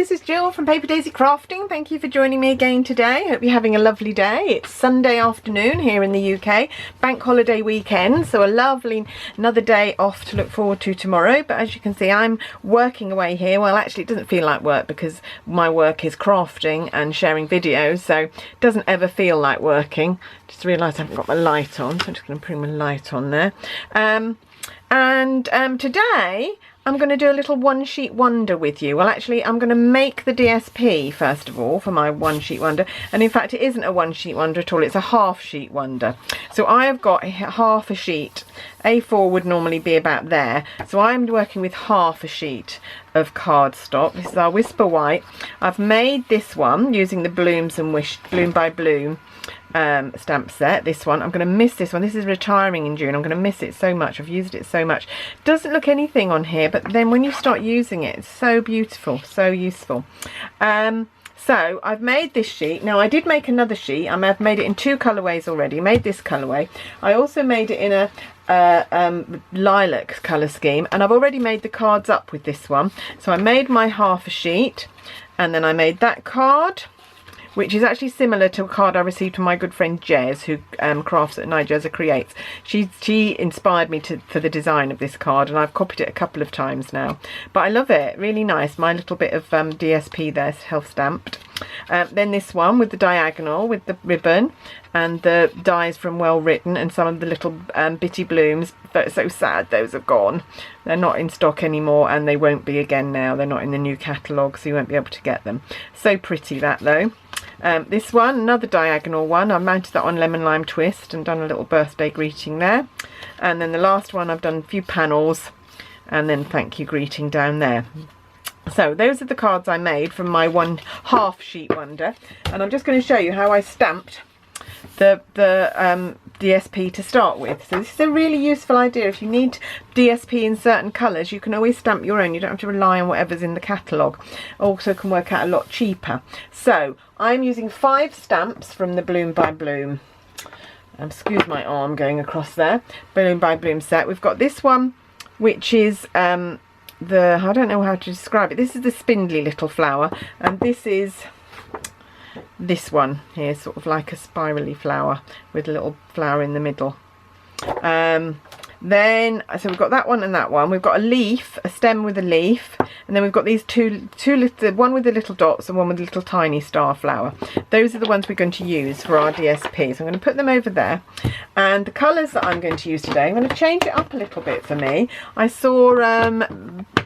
this is Jill from Paper Daisy Crafting. Thank you for joining me again today. Hope you're having a lovely day. It's Sunday afternoon here in the UK, bank holiday weekend, so a lovely another day off to look forward to tomorrow. But as you can see, I'm working away here. Well, actually it doesn't feel like work because my work is crafting and sharing videos, so it doesn't ever feel like working. Just realised I haven't got my light on, so I'm just going to bring my light on there. Today I'm going to do a little one sheet wonder with you. Well, actually I'm going to make the DSP first of all for my one sheet wonder, and in fact it isn't a one sheet wonder at all, it's a half sheet wonder. So I have got half a sheet. A4 would normally be about there, so I'm working with half a sheet of cardstock. This is our Whisper White. I've made this one using the Blooms and Wish Bloom by Bloom stamp set. This one, I'm going to miss this one. This is retiring in June. I'm going to miss it so much. I've used it so much. Doesn't look anything on here, but then when you start using it, it's so beautiful, so useful. So I've made this sheet. Now I did make another sheet. I've made it in two colorways already. Made this colorway. I also made it in a lilac color scheme, and I've already made the cards up with this one. So I made my half a sheet, and then I made that card, which is actually similar to a card I received from my good friend Jez, who crafts at Nigeza Creates. She inspired me for the design of this card, and I've copied it a couple of times now. But I love it, really nice. My little bit of DSP there, self stamped. Then this one with the diagonal, with the ribbon, and the dies from Well Written, and some of the little bitty blooms. But so sad those have gone. They're not in stock anymore, and they won't be again now. They're not in the new catalogue, so you won't be able to get them. So pretty that though. This one, another diagonal one, I mounted that on Lemon Lime Twist and done a little birthday greeting there. And then the last one I've done a few panels and then thank you greeting down there. So those are the cards I made from my one half sheet wonder, and I'm just going to show you how I stamped the DSP to start with. So this is a really useful idea. If you need DSP in certain colours, you can always stamp your own. You don't have to rely on whatever's in the catalogue. Also can work out a lot cheaper. So I'm using 5 stamps from the Bloom by Bloom. Excuse my arm going across there. Bloom by Bloom set. We've got this one, which is I don't know how to describe it. This is the spindly little flower, and this is this one here, sort of like a spirally flower with a little flower in the middle. Then so we've got that one and that one. We've got a leaf, a stem with a leaf, and then we've got these two little, one with the little dots and one with a little tiny star flower. Those are the ones we're going to use for our DSP. So I'm going to put them over there. And the colours that I'm going to use today, I'm going to change it up a little bit for me. I saw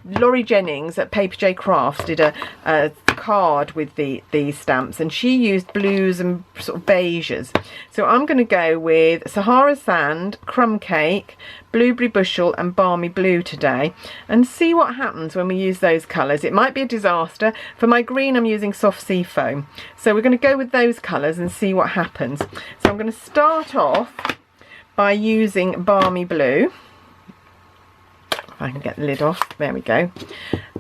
Laurie Jennings at Paper J Crafts did a card with these stamps, and she used blues and sort of beiges. So I'm going to go with Sahara Sand, Crumb Cake, Blueberry Bushel and Balmy Blue today, and see what happens when we use those colours. It might be a disaster. For my green I'm using Soft Sea Foam, so we're going to go with those colours and see what happens. So I'm going to start off by using Balmy Blue. If I can get the lid off, there we go.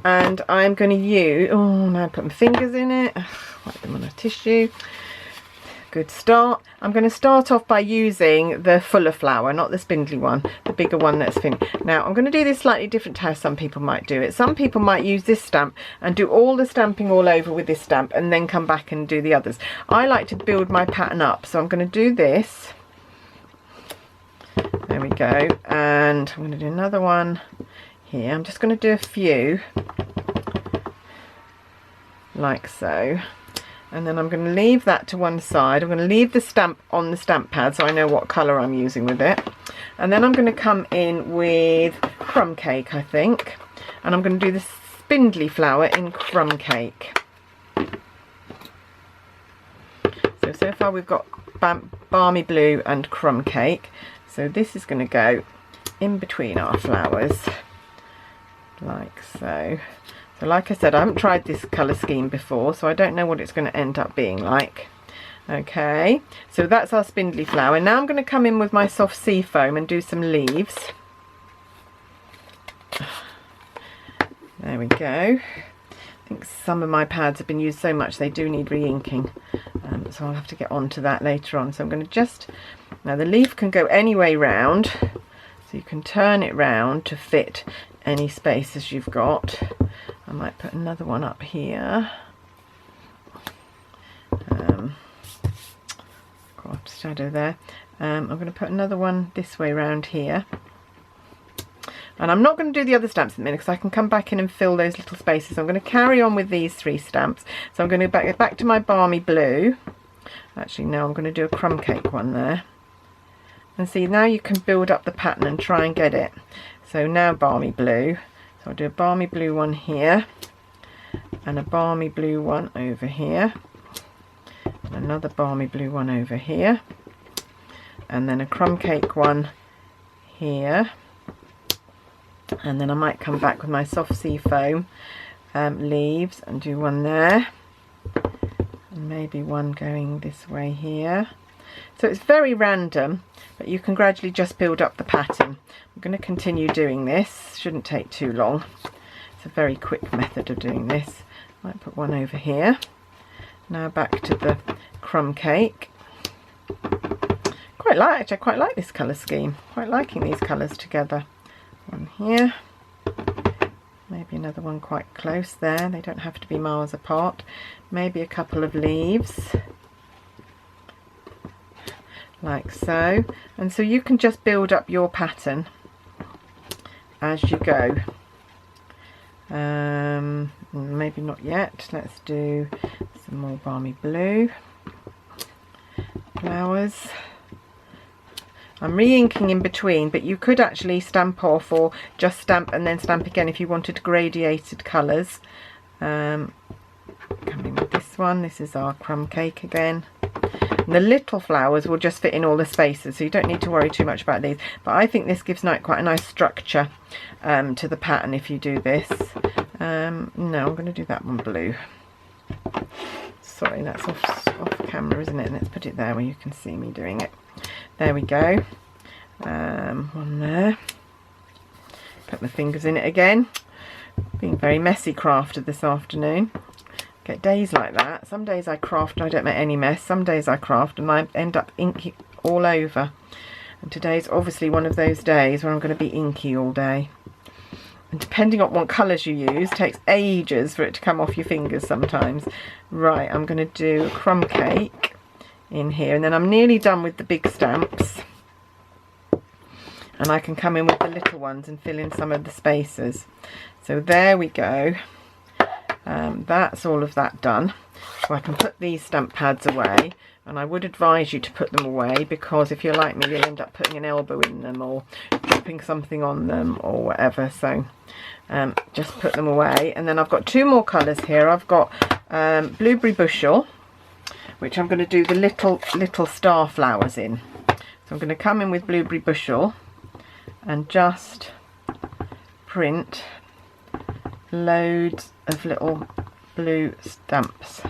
And I'm going to use, oh now I put my fingers in it, wipe them on a tissue. Good start. I'm going to start off by using the fuller flower, not the spindly one, the bigger one that's thin. Now I'm going to do this slightly different to how some people might do it. Some people might use this stamp and do all the stamping all over with this stamp and then come back and do the others. I like to build my pattern up, so I'm going to do this. There we go, and I'm going to do another one here. I'm just going to do a few like so, and then I'm going to leave that to one side. I'm going to leave the stamp on the stamp pad so I know what colour I'm using with it, and then I'm going to come in with Crumb Cake, I think, and I'm going to do the spindly flower in Crumb Cake. So far we've got Balmy Blue and Crumb Cake. So this is going to go in between our flowers, like so. So like I said, I haven't tried this colour scheme before, so I don't know what it's going to end up being like. Okay, so that's our spindly flower. Now I'm going to come in with my Soft Sea Foam and do some leaves. There we go. I think some of my pads have been used so much they do need re-inking, so I'll have to get on to that later on. So I'm going to just, now the leaf can go any way round, so you can turn it round to fit any spaces you've got. I might put another one up here. Got a shadow there. I'm going to put another one this way round here. And I'm not going to do the other stamps in a minute because I can come back in and fill those little spaces. So I'm going to carry on with these 3 stamps. So I'm going to go back to my Balmy Blue. Actually, no, I'm going to do a crumb cake one there. And see, now you can build up the pattern and try and get it. So now Balmy Blue. So I'll do a Balmy Blue one here. And a Balmy Blue one over here. Another Balmy Blue one over here. And then a crumb cake one here. And then I might come back with my soft sea foam leaves and do one there, and maybe one going this way here. So it's very random, but you can gradually just build up the pattern. I'm going to continue doing this, shouldn't take too long. It's a very quick method of doing this. I might put one over here. Now back to the crumb cake. I quite like this colour scheme, quite liking these colours together. One here, maybe another one quite close there, they don't have to be miles apart. Maybe a couple of leaves like so, and so you can just build up your pattern as you go. Maybe not yet, let's do some more Balmy Blue flowers. I'm re-inking in between, but you could actually stamp off or just stamp and then stamp again if you wanted gradiated colours. Coming with this one, this is our crumb cake again. And the little flowers will just fit in all the spaces, so you don't need to worry too much about these. But I think this gives quite a nice structure to the pattern if you do this. No, I'm going to do that one blue. Sorry, that's off camera, isn't it? Let's put it there where you can see me doing it. There we go. One there. Put my fingers in it again. Being very messy crafter this afternoon. Get days like that. Some days I craft and I don't make any mess. Some days I craft and I end up inky all over. And today's obviously one of those days where I'm going to be inky all day. And depending on what colours you use, it takes ages for it to come off your fingers sometimes. Right, I'm going to do a crumb cake in here, and then I'm nearly done with the big stamps. And I can come in with the little ones and fill in some of the spaces. So there we go. That's all of that done. So I can put these stamp pads away. And I would advise you to put them away, because if you're like me, you'll end up putting an elbow in them or dropping something on them or whatever. So just put them away. And then I've got 2 more colours here. I've got Blueberry Bushel, which I'm going to do the little star flowers in. So I'm going to come in with Blueberry Bushel and just print loads of little blue stamps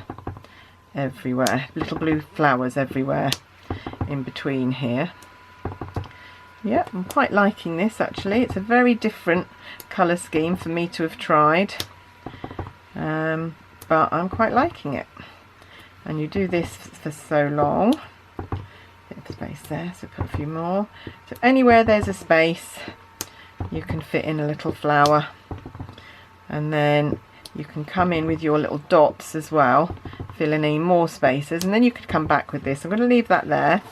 everywhere, little blue flowers everywhere in between here. Yeah, I'm quite liking this actually. It's a very different colour scheme for me to have tried, but I'm quite liking it. And you do this for so long. Bit of space there, so put a few more. So anywhere there's a space, you can fit in a little flower, and then you can come in with your little dots as well, fill in any more spaces, and then you could come back with this. I'm going to leave that there,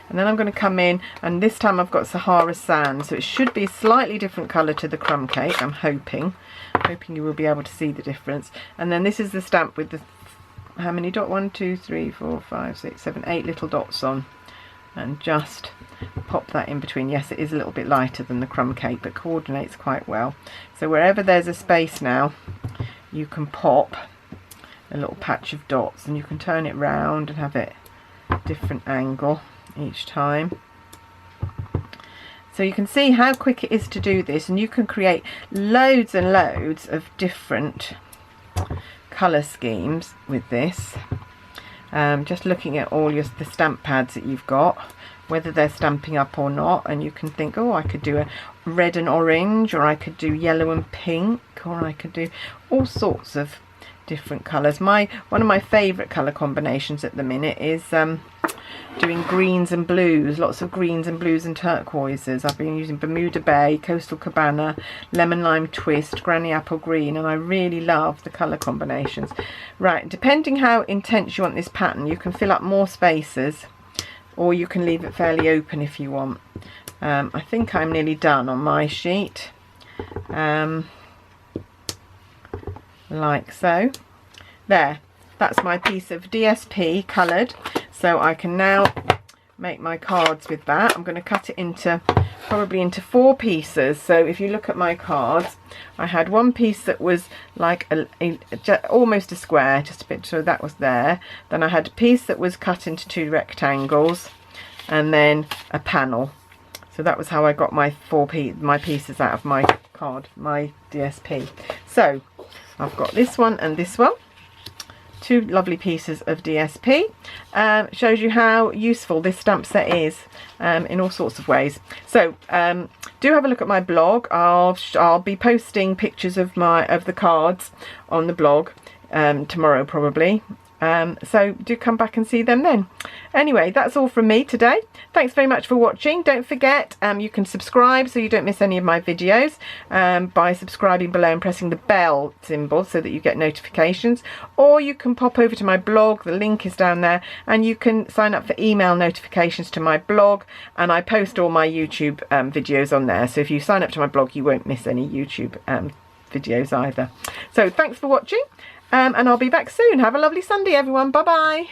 and then I'm going to come in, and this time I've got Sahara Sand, so it should be a slightly different colour to the crumb cake. I'm hoping you will be able to see the difference. And then this is the stamp with the, how many dots? 1, 2, 3, 4, 5, 6, 7, 8 little dots on, and just pop that in between. Yes, it is a little bit lighter than the crumb cake, but coordinates quite well. So wherever there's a space now, you can pop a little patch of dots, and you can turn it round and have it a different angle each time. So you can see how quick it is to do this, and you can create loads and loads of different colour schemes with this. Just looking at all the stamp pads that you've got, whether they're Stampin' Up or not, and you can think, oh, I could do a red and orange, or I could do yellow and pink, or I could do all sorts of different colours. One of my favourite colour combinations at the minute is doing greens and blues, lots of greens and blues and turquoises. I've been using Bermuda Bay, Coastal Cabana, Lemon Lime Twist, Granny Apple Green, and I really love the colour combinations. Right, depending how intense you want this pattern, you can fill up more spaces, or you can leave it fairly open if you want. I think I'm nearly done on my sheet, like so. There, that's my piece of DSP coloured, so I can now make my cards with that. I'm going to cut it into probably into 4 pieces. So if you look at my cards, I had one piece that was like almost a square, just a bit, so that was there. Then I had a piece that was cut into 2 rectangles, and then a panel. So that was how I got my my pieces out of my card, my DSP. So I've got this one and this one. 2 lovely pieces of DSP. Shows you how useful this stamp set is in all sorts of ways. So do have a look at my blog. I'll be posting pictures of the cards on the blog tomorrow probably. So do come back and see them then. Anyway, that's all from me today. Thanks very much for watching. Don't forget you can subscribe so you don't miss any of my videos by subscribing below and pressing the bell symbol so that you get notifications, or you can pop over to my blog, the link is down there, and you can sign up for email notifications to my blog, and I post all my YouTube videos on there. So if you sign up to my blog, you won't miss any YouTube videos either. So thanks for watching. And I'll be back soon. Have a lovely Sunday, everyone. Bye bye.